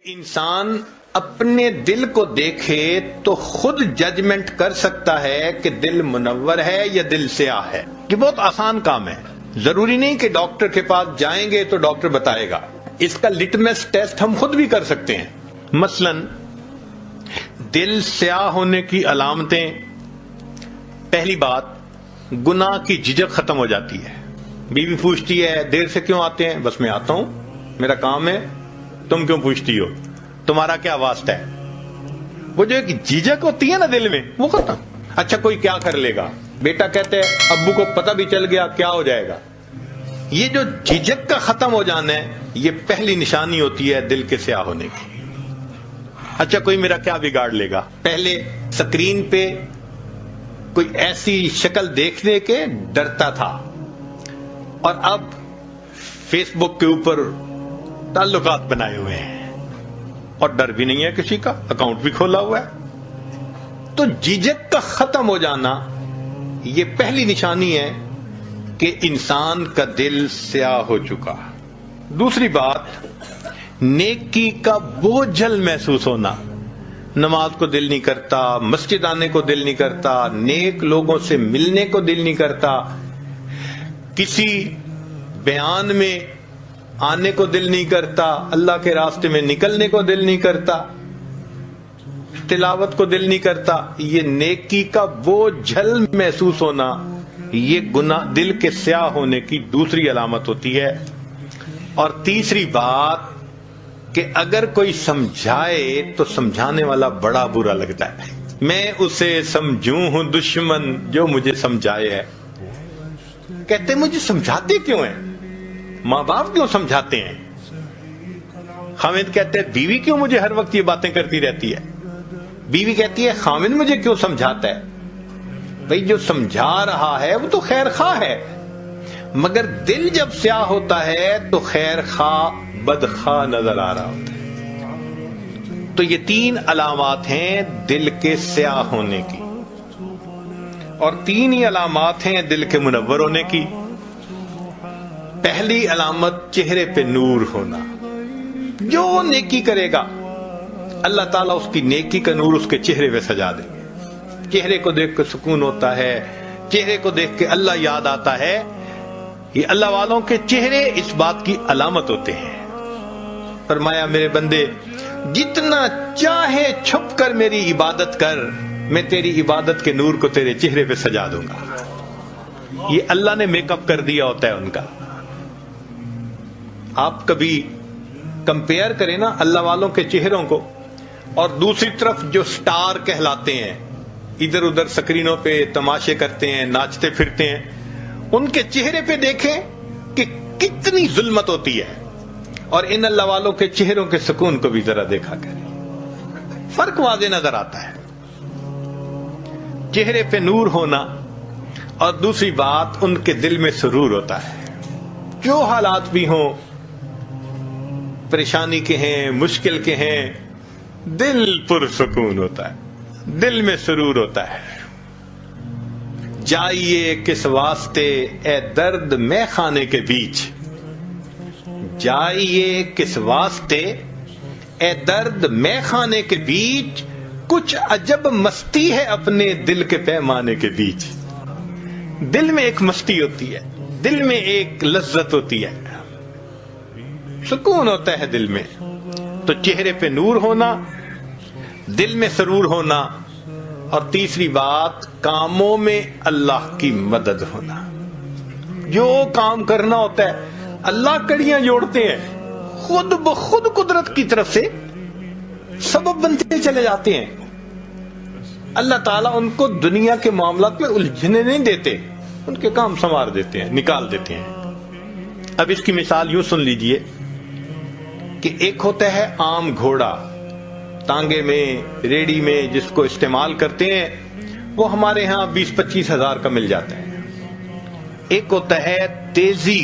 انسان اپنے دل کو دیکھے تو خود ججمنٹ کر سکتا ہے کہ دل منور ہے یا دل سیاہ ہے. یہ بہت آسان کام ہے. ضروری نہیں کہ ڈاکٹر کے پاس جائیں گے تو ڈاکٹر بتائے گا. اس کا لٹمس ٹیسٹ ہم خود بھی کر سکتے ہیں. مثلا دل سیاہ ہونے کی علامتیں: پہلی بات، گناہ کی جھجک ختم ہو جاتی ہے. بیوی پوچھتی ہے دیر سے کیوں آتے ہیں؟ بس میں آتا ہوں، میرا کام ہے. تم کیوں پوچھتی ہو؟ تمہارا کیا واسطہ ہے؟ وہ جو ایک جھجک ہوتی ہے نا دل میں، وہ ختم. اچھا کوئی کیا کر لے گا؟ بیٹا کہتے ہیں ابو کو پتہ بھی چل گیا کیا ہو جائے گا. یہ جو جھجک کا ختم ہو جانا ہے، یہ پہلی نشانی ہوتی ہے دل کے سیاہ ہونے کی. اچھا کوئی میرا کیا بگاڑ لے گا؟ پہلے سکرین پہ کوئی ایسی شکل دیکھنے کے ڈرتا تھا، اور اب فیس بک کے اوپر تعلقات بنائے ہوئے ہیں اور ڈر بھی نہیں ہے کسی کا، اکاؤنٹ بھی کھولا ہوا ہے. تو جھجک کا ختم ہو جانا یہ پہلی نشانی ہے کہ انسان کا دل سیاہ ہو چکا. دوسری بات، نیکی کا بوجھل محسوس ہونا. نماز کو دل نہیں کرتا، مسجد آنے کو دل نہیں کرتا، نیک لوگوں سے ملنے کو دل نہیں کرتا، کسی بیان میں آنے کو دل نہیں کرتا، اللہ کے راستے میں نکلنے کو دل نہیں کرتا، تلاوت کو دل نہیں کرتا. یہ نیکی کا بوجھل محسوس ہونا، یہ گناہ دل کے سیاہ ہونے کی دوسری علامت ہوتی ہے. اور تیسری بات کہ اگر کوئی سمجھائے تو سمجھانے والا بڑا برا لگتا ہے. میں اسے سمجھوں ہوں دشمن جو مجھے سمجھائے ہے. کہتے مجھے سمجھاتے کیوں ہیں؟ ماں باپ کیوں سمجھاتے ہیں؟ خامد کہتے ہیں بیوی کیوں مجھے ہر وقت یہ باتیں کرتی رہتی ہے؟ بیوی کہتی ہے خامد مجھے کیوں سمجھاتا ہے؟ بھئی جو سمجھا رہا ہے وہ تو خیر خواہ ہے، مگر دل جب سیاہ ہوتا ہے تو خیر خواہ بدخواہ نظر آ رہا ہوتا ہے. تو یہ تین علامات ہیں دل کے سیاہ ہونے کی، اور تین ہی علامات ہیں دل کے منور ہونے کی. پہلی علامت چہرے پہ نور ہونا. جو نیکی کرے گا اللہ تعالیٰ اس کی نیکی کا نور اس کے چہرے پہ سجا دے. چہرے کو دیکھ کے سکون ہوتا ہے، چہرے کو دیکھ کے اللہ یاد آتا ہے. یہ اللہ والوں کے چہرے اس بات کی علامت ہوتے ہیں. فرمایا میرے بندے جتنا چاہے چھپ کر میری عبادت کر، میں تیری عبادت کے نور کو تیرے چہرے پہ سجا دوں گا. یہ اللہ نے میک اپ کر دیا ہوتا ہے ان کا. آپ کبھی کمپیئر کریں نا اللہ والوں کے چہروں کو اور دوسری طرف جو سٹار کہلاتے ہیں، ادھر ادھر سکرینوں پہ تماشے کرتے ہیں، ناچتے پھرتے ہیں، ان کے چہرے پہ دیکھیں کہ کتنی ظلمت ہوتی ہے، اور ان اللہ والوں کے چہروں کے سکون کو بھی ذرا دیکھا کریں. فرق واضح نظر آتا ہے. چہرے پہ نور ہونا، اور دوسری بات ان کے دل میں سرور ہوتا ہے. جو حالات بھی ہوں، پریشانی کے ہیں، مشکل کے ہیں، دل پرسکون ہوتا ہے، دل میں سرور ہوتا ہے. جائیے کس واسطے اے درد میں خانے کے بیچ، جائیے کس واسطے اے درد میں خانے کے بیچ، کچھ عجب مستی ہے اپنے دل کے پیمانے کے بیچ. دل میں ایک مستی ہوتی ہے، دل میں ایک لذت ہوتی ہے، سکون ہوتا ہے دل میں. تو چہرے پہ نور ہونا، دل میں سرور ہونا، اور تیسری بات کاموں میں اللہ کی مدد ہونا. جو کام کرنا ہوتا ہے اللہ کڑیاں جوڑتے ہیں، خود بخود قدرت کی طرف سے سبب بنتے چلے جاتے ہیں. اللہ تعالیٰ ان کو دنیا کے معاملات میں الجھنے نہیں دیتے، ان کے کام سنوار دیتے ہیں، نکال دیتے ہیں. اب اس کی مثال یوں سن لیجئے کہ ایک ہوتا ہے عام گھوڑا، تانگے میں، ریڑی میں جس کو استعمال کرتے ہیں، وہ ہمارے ہاں 20-25 ہزار کا مل جاتا ہے. ایک ہوتا ہے تیزی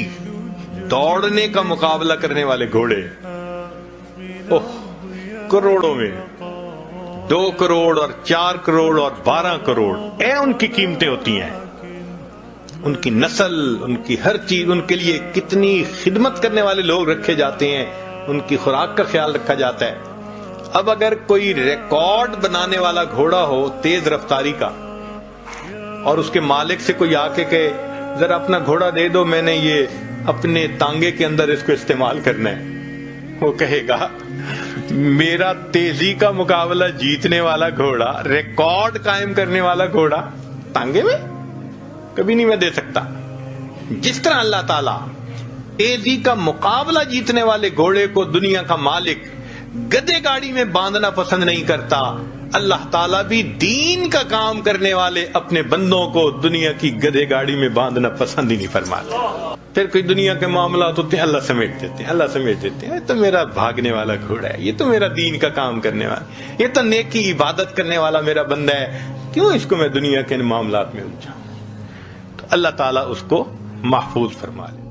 دوڑنے کا مقابلہ کرنے والے گھوڑے، کروڑوں میں، 2 کروڑ اور 4 کروڑ اور 12 کروڑ ان کی قیمتیں ہوتی ہیں. ان کی نسل، ان کی ہر چیز، ان کے لیے کتنی خدمت کرنے والے لوگ رکھے جاتے ہیں، ان کی خوراک کا خیال رکھا جاتا ہے. اب اگر کوئی ریکارڈ بنانے والا گھوڑا ہو تیز رفتاری کا، اور اس کے مالک سے کوئی آ کے کہے ذرا اپنا گھوڑا دے دو، میں نے یہ اپنے تانگے کے اندر اس کو استعمال کرنا ہے، وہ کہے گا میرا تیزی کا مقابلہ جیتنے والا گھوڑا، ریکارڈ قائم کرنے والا گھوڑا تانگے میں کبھی نہیں میں دے سکتا۔ جس طرح اللہ تعالیٰ تیزی کا مقابلہ جیتنے والے گھوڑے کو دنیا کا مالک گدے گاڑی میں باندھنا پسند نہیں کرتا، اللہ تعالیٰ بھی دین کا کام کرنے والے اپنے بندوں کو دنیا کی گدے گاڑی میں باندھنا پسند ہی نہیں فرماتا۔ پھر کوئی دنیا کے معاملات ہوتے ہیں، اللہ سمیٹ دیتے ہیں، اللہ سمیٹ دیتے ہیں، یہ تو میرا بھاگنے والا گھوڑا ہے، یہ تو میرا دین کا کام کرنے والا، یہ تو نیکی عبادت کرنے والا میرا بندہ ہے، کیوں اس کو میں دنیا کے معاملات میں الجھاؤں؟ تو اللہ تعالیٰ اس کو محفوظ فرما لے۔